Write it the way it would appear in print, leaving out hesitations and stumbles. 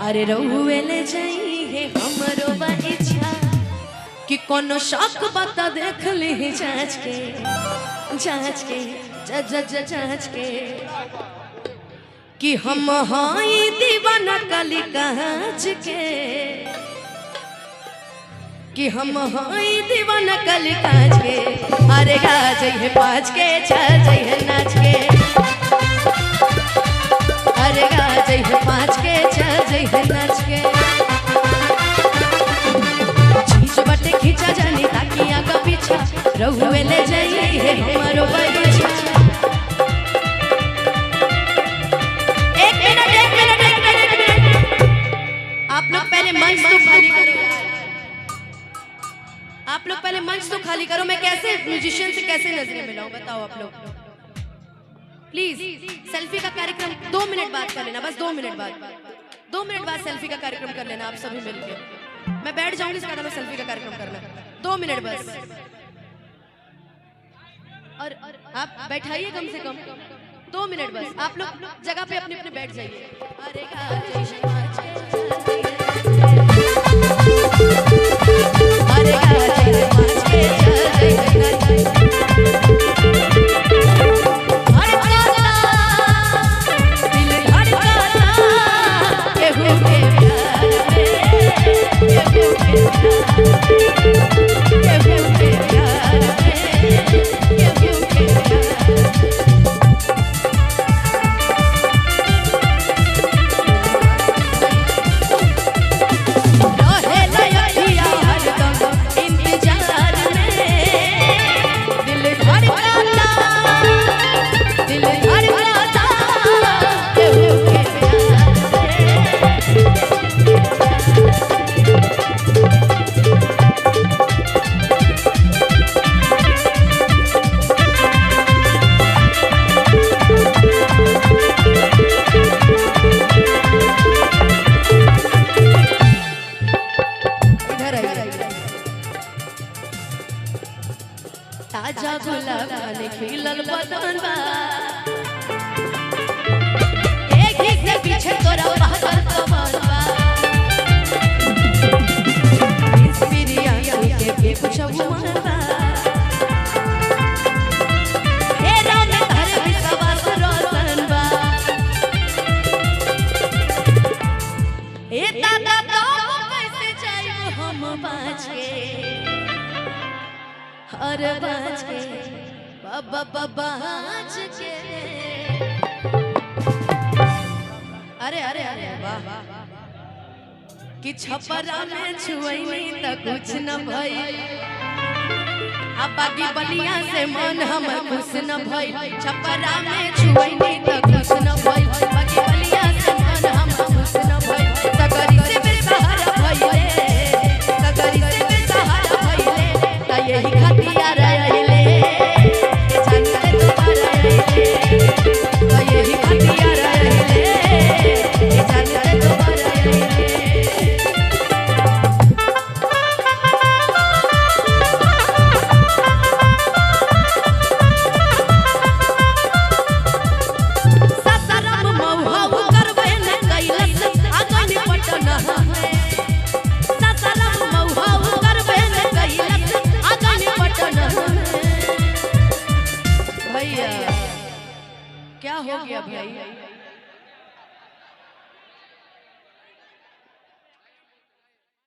अरे रहुए ले जाइए हमरो इच्छा कि कोनो शौक बता देख ली जांच के जांच के कि हम हाई दीवाना कली कांच के कि हम हाई दीवाना कली कांच के अरे गा जइहे पाँच के चल जइहे नाच के अरे गा जइहे पाँच के चल जइहे नाच के चीज बटे खींचा जानी ताकि आगा पीछा रहुए ले जाइए हमारो बगीचा। एक मिनट आप लोग पहले मंच तो खाली करो आप लोग पहले मंच तो खाली करो। मैं कैसे म्यूजिशियन से कैसे नजरें मिलाऊं बताओ आप लोग। प्लीज सेल्फी का कार्यक्रम 2 मिनट बाद कर लेना, बस 2 मिनट बाद सेल्फी का कार्यक्रम कर लेना आप सभी मिलके। मैं बैठ जाऊंगी इसका मैं सेल्फी का कार्यक्रम करना 2 मिनट बस। और आप बैठाइए कम से कम 2 मिनट बस। आप लोग जगह पे अपने अपने बैठ जाइए। ताजा गुलाब खाने खिलल बदन बा एक ही से पीछे तोरा बहकर कमर बा इस पिरिया के कुछ हुआ बा हे राम तारे विश्वास रोशन बा ए दादा तो कैसे जाइब हम बाँच के अरे बाँच के बाँच के अरे अरे अरे वाह कि छपरा में छुई त कुछ न भई अब बागी बलिया से मन हम खुश न भई छपरा में छुई त कुछ न भई